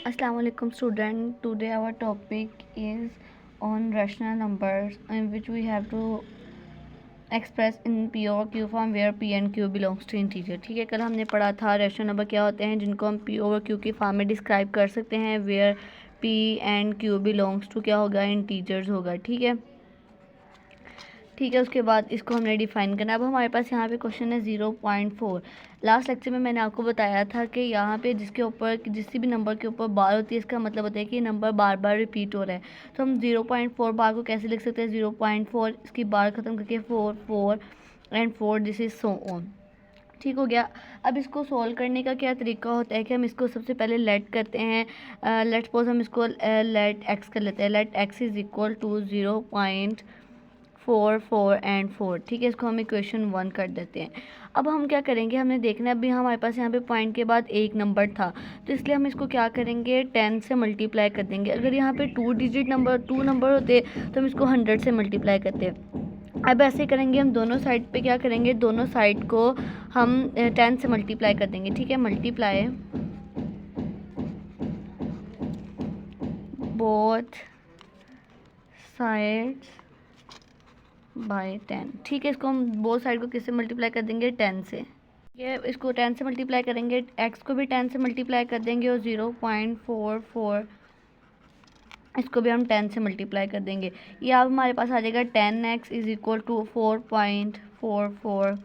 Assalamu alaikum student. Today our topic is on rational numbers in which we have to express in P over Q form where P and Q belongs to integer. ठीक है, कल हमने पढ़ा था rational number क्या होते हैं जिनको हम P over Q की फॉर्म में डिस्क्राइब कर सकते हैं where P and Q belongs to क्या होगा, इंटीजर्स होगा। ठीक है, उसके बाद इसको हमने डिफाइन करना। अब हमारे पास यहाँ पे क्वेश्चन है 0.4। लास्ट लेक्चर में मैंने आपको बताया था कि यहाँ पे जिसके ऊपर किसी भी नंबर के ऊपर बार होती है इसका मतलब होता है कि नंबर बार बार रिपीट हो रहा है। तो हम 0.4 बार को कैसे लिख सकते हैं, 0.4 इसकी बार ख़त्म करके 4 4 and 4 this is so on. ठीक हो गया। अब इसको सोल्व करने का क्या तरीका होता है कि हम इसको सबसे पहले लेट करते हैं। लेट सपोज हम इसको लेट एक्स कर लेते हैं। Let x is equal to 0.4 4 and 4। ठीक है, इसको हम इक्वेशन 1 कर देते हैं। अब हम क्या करेंगे, हमने देखना है अभी हमारे पास यहाँ पे पॉइंट के बाद एक नंबर था तो इसलिए हम इसको क्या करेंगे 10 से मल्टीप्लाई कर देंगे। अगर यहाँ पे 2 नंबर होते तो हम इसको 100 से मल्टीप्लाई करते। अब ऐसे करेंगे हम दोनों साइड पे क्या करेंगे, दोनों साइड को हम 10 से मल्टीप्लाई कर देंगे। ठीक है, मल्टीप्लाई बोथ साइड्स बाय 10। ठीक है, इसको हम बोथ साइड को किससे मल्टीप्लाई कर देंगे, 10 से। ये इसको 10 से मल्टीप्लाई करेंगे, x को भी 10 से मल्टीप्लाई कर देंगे और 0.44 इसको भी हम 10 से मल्टीप्लाई कर देंगे। ये अब हमारे पास आ जाएगा 10x इज इक्वल टू 4.444।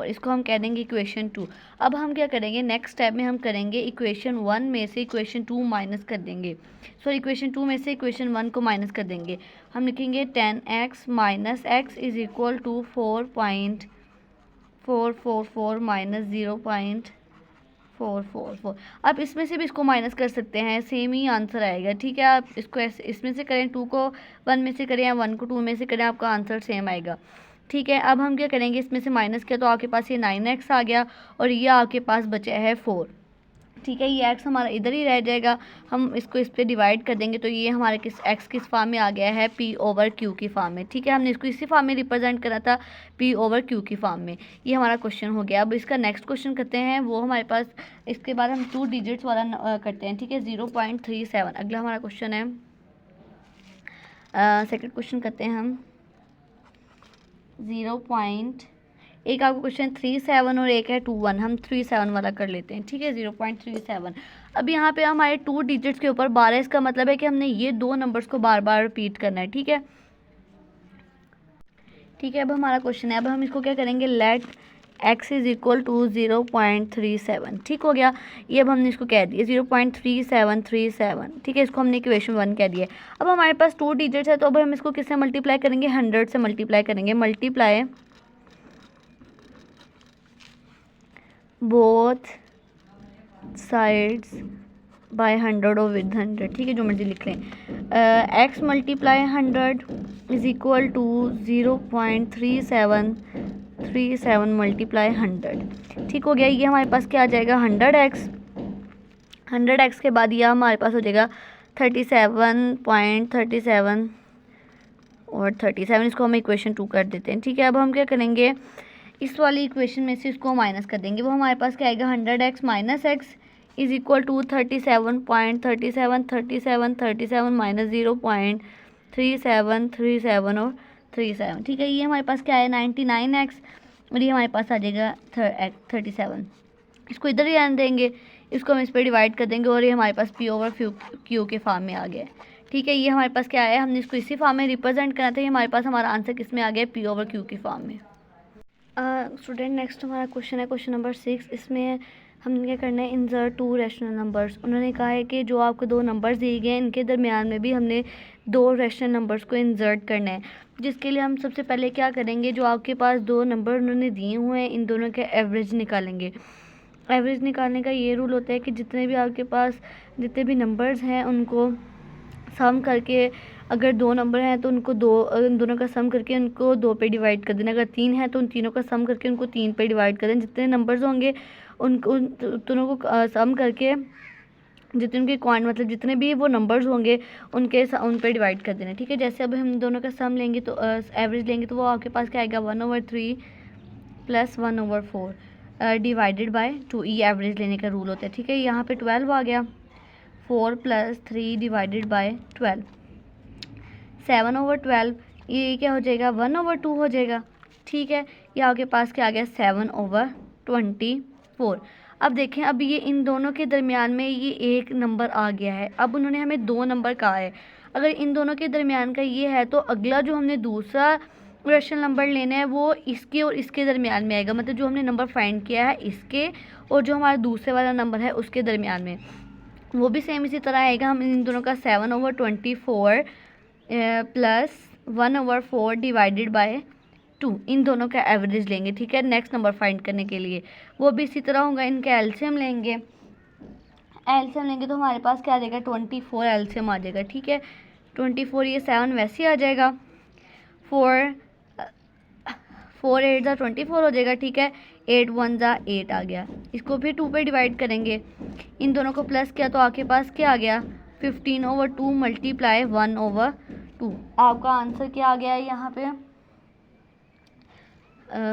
इसको हम कह देंगे इक्वेशन 2। अब हम क्या करेंगे, नेक्स्ट स्टेप में हम करेंगे इक्वेशन 1 में से इक्वेशन 2 माइनस कर देंगे। सॉरी, इक्वेशन 2 में से इक्वेशन 1 को माइनस कर देंगे। हम लिखेंगे 10x minus x is equal to 4.444 minus 0.444। अब इसमें से भी इसको माइनस कर सकते हैं, सेम ही आंसर आएगा। ठीक है, आप इसको इसमें से करें 2 को 1 में से करें या 1 को 2 में से करें, आपका आंसर सेम आएगा। ठीक है, अब हम क्या करेंगे, इसमें से माइनस किया तो आपके पास ये 9x आ गया और ये आपके पास बचा है 4। ठीक है, ये x हमारा इधर ही रह जाएगा। हम इसको इस पर डिवाइड कर देंगे तो ये हमारे x किस फॉर्म में आ गया है, p ओवर q की फॉर्म में। ठीक है, हमने इसको इसी फॉर्म में रिप्रेजेंट करा था, p ओवर q की फॉर्म में। ये हमारा क्वेश्चन हो गया। अब इसका नेक्स्ट क्वेश्चन करते हैं, वो हमारे पास इसके बाद हम 2 डिजिट्स वाला करते हैं। ठीक है, 0.37 अगला हमारा क्वेश्चन है। सेकेंड क्वेश्चन करते हैं हम एक आपको क्वेश्चन 37 और एक है 21। हम 37 वाला कर लेते हैं। ठीक है, 0.37। अब यहाँ पे हमारे 2 डिजिट्स के ऊपर 12, इसका मतलब है कि हमने ये 2 नंबर्स को बार बार रिपीट करना है। ठीक है, अब हमारा क्वेश्चन है, अब हम इसको क्या करेंगे, let x is equal to 0.37। ठीक हो गया, ये अब हमने इसको कह दिया 0.3737। ठीक है, इसको हमने इक्वेशन 1 कह दिया। अब हमारे पास 2 डिजिट्स है तो अब हम इसको किससे मल्टीप्लाई करेंगे, 100 से मल्टीप्लाई करेंगे। मल्टीप्लाई बोथ साइड्स बाय 100 और विद 100। ठीक है, जो मर्जी लिख लें। x multiply 100 is equal to 0.3737 multiply 100। ठीक हो गया, ये हमारे पास क्या आ जाएगा, 100x के बाद यह हमारे पास हो जाएगा 37.37 और 37। इसको हम इक्वेशन 2 कर देते हैं। ठीक है, अब हम क्या करेंगे, इस वाली इक्वेशन में से इसको माइनस कर देंगे। वो हमारे पास क्या आएगा, 100x minus x is equal to 37.37 minus 0.3737 और 37। ठीक है, ये हमारे पास क्या है, 99x और ये हमारे पास आ जाएगा 37। इसको इधर ही आने देंगे, इसको हम इस पर डिवाइड कर देंगे और ये हमारे पास p ओवर q के फॉर्म में आ गया। ठीक है, ये हमारे पास क्या है, हमने इसको इसी फॉर्म में रिप्रेजेंट करना था। ये हमारे पास हमारा आंसर किस में आ गया, p ओवर q की फॉर्म में। स्टूडेंट नेक्स्ट हमारा क्वेश्चन है क्वेश्चन नंबर 6। इसमें हमने क्या करना है, इंसर्ट 2 रैशनल नंबर्स। उन्होंने कहा है कि जो आपको 2 नंबर्स दिए गए हैं इनके दरमियान में भी हमने 2 रैशनल नंबर्स को इंसर्ट करना है। जिसके लिए हम सबसे पहले क्या करेंगे, जो आपके पास 2 नंबर उन्होंने दिए हुए हैं इन दोनों के एवरेज निकालेंगे। एवरेज निकालने का ये रूल होता है कि जितने भी आपके पास जितने भी नंबर्स हैं उनको सम करके, अगर 2 नंबर हैं तो उनको उन दोनों का सम करके उनको 2 पे डिवाइड कर देना। अगर 3 है तो उन तीनों का सम करके उनको 3 पे डिवाइड कर देना। जितने नंबर्स होंगे उन दोनों को सम करके जितने उनके मतलब जितने भी वो नंबर्स होंगे उन पे डिवाइड कर देना। ठीक है, जैसे अब हम दोनों का सम लेंगे तो एवरेज लेंगे तो वो आपके पास क्या आएगा, 1/3 प्लस 1/4 डिवाइडेड बाय 2। ये एवरेज लेने का रूल होता है। ठीक है, यहाँ पे 12 आ गया, 4 + 3 डिवाइडेड बाय 12, 7/12, ये क्या हो जाएगा 1/2 हो जाएगा। ठीक है, ये आपके पास क्या आ गया 7/24। अब देखें, अब ये इन दोनों के दरमियान में ये एक नंबर आ गया है। अब उन्होंने हमें 2 नंबर कहा है। अगर इन दोनों के दरमियान का ये है तो अगला जो हमने दूसरा रेशनल नंबर लेना है वो इसके और इसके दरमियान में आएगा, मतलब जो हमने नंबर फाइंड किया है इसके और जो हमारा दूसरे वाला नंबर है उसके दरमियान में, वो भी सेम इसी तरह आएगा। हम इन दोनों का 7/24 प्लस 1/4 डिवाइडेड बाय 2, इन दोनों का एवरेज लेंगे। ठीक है, नेक्स्ट नंबर फाइंड करने के लिए वो भी इसी तरह होगा। इनका एलसीएम लेंगे, एलसीएम लेंगे तो हमारे पास क्या आ जाएगा 24 एलसीएम आ जाएगा। ठीक है, 24, ये 7 वैसे ही आ जाएगा, 4 8 ज़ा 24 हो जाएगा। ठीक है, 8 1 ज़ा 8 आ गया। इसको फिर 2 पे डिवाइड करेंगे, इन दोनों को प्लस किया तो आपके पास क्या आ गया 15/2 मल्टीप्लाई 1/2। आपका आंसर क्या आ गया है यहाँ पे,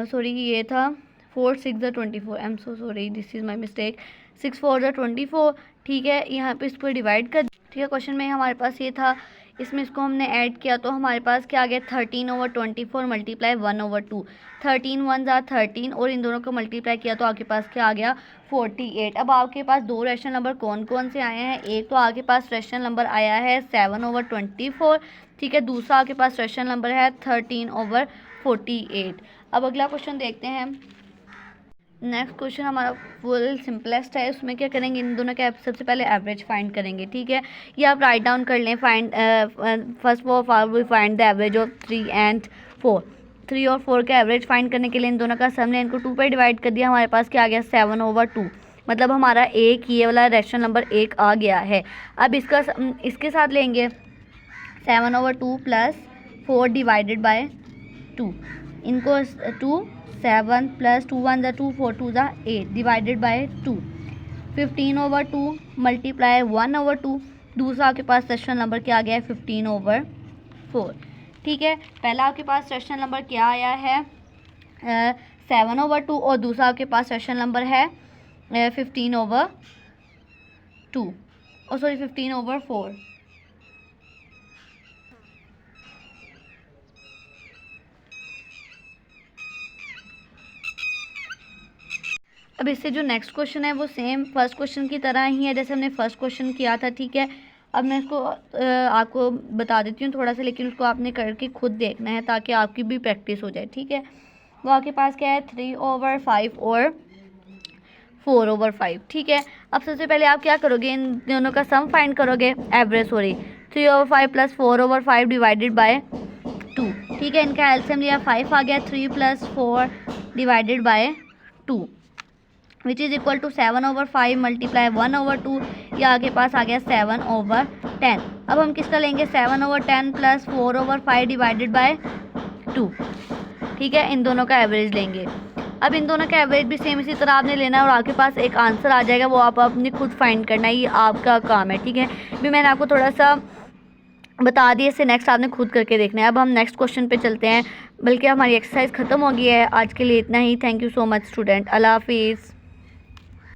सॉरी ये था 4 6 ज़ा 24, I am so sorry, this is my mistake, 6 4 ज़ा 24। ठीक है, यहाँ पे इसको डिवाइड कर। ठीक है, क्वेश्चन में हमारे पास ये था, इसमें इसको हमने ऐड किया तो हमारे पास क्या आ गया 13/24 मल्टीप्लाई 1/2, 13 1 ज़ा 13 और इन दोनों को मल्टीप्लाई किया तो आपके पास क्या आ गया 48। अब आपके पास 2 रेशनल नंबर कौन कौन से आए हैं, एक तो आपके पास रेशनल नंबर आया है 7/24। ठीक है, दूसरा आपके पास रेशनल नंबर है 13/48। अब अगला क्वेश्चन देखते हैं। नेक्स्ट क्वेश्चन हमारा फुल सिंपलेस्ट है। उसमें क्या करेंगे, इन दोनों के सबसे पहले एवरेज फाइंड करेंगे। ठीक है, ये आप राइट डाउन कर लें। Find first of all we find the average of 3 and 4। 3 और 4 का एवरेज फाइंड करने के लिए इन दोनों का सम लें, इनको 2 पे डिवाइड कर दिया, हमारे पास क्या आ गया 7/2, मतलब हमारा एक ये वाला रेशनल नंबर 1 आ गया है। अब इसके साथ लेंगे 7/2 प्लस 4 डिवाइडेड बाय 2, इनको 2 7 + 2 1 ज़ा 2 4 2 ज़ा 8 डिवाइडेड बाय 2, 15/2 मल्टीप्लाई 1/2। दूसरा आपके पास रेशनल नंबर क्या आ गया है 15/4। ठीक है, पहला आपके पास रेशनल नंबर क्या आया है 7/2 और दूसरा आपके पास रेशनल नंबर है 15/2 और सॉरी 15/4। अब इससे जो नेक्स्ट क्वेश्चन है वो सेम फर्स्ट क्वेश्चन की तरह ही है जैसे हमने फर्स्ट क्वेश्चन किया था। ठीक है, अब मैं इसको आपको बता देती हूँ थोड़ा सा, लेकिन उसको आपने करके खुद देखना है ताकि आपकी भी प्रैक्टिस हो जाए। ठीक है, वो आपके पास क्या है 3/5 और 4/5। ठीक है, अब सबसे पहले आप क्या करोगे, इन दोनों का सम फाइंड करोगे, average sorry 3/5 plus 4/5 divided by 2। ठीक है, इनका एलसीएम लिया 5 आ गया, 3 + 4 divided by 2 which is equal to 7/5 multiply 1/2, या आपके पास आ गया 7/10। अब हम किसका लेंगे 7/10 प्लस 4/5 डिवाइडेड बाय 2। ठीक है, इन दोनों का एवरेज लेंगे। अब इन दोनों का एवरेज भी सेम इसी तरह आपने लेना है और आपके पास एक आंसर आ जाएगा, वो आप अपने खुद फाइंड करना है, ये आपका काम है। ठीक है, भी मैंने आपको थोड़ा सा बता दिए, इससे नेक्स्ट आपने खुद करके देखना है। अब हम नेक्स्ट क्वेश्चन पे चलते हैं, बल्कि हमारी एक्सरसाइज ख़त्म हो गई है। आज के लिए इतना ही। Thank you so much student, अल्लाह हाफिज़।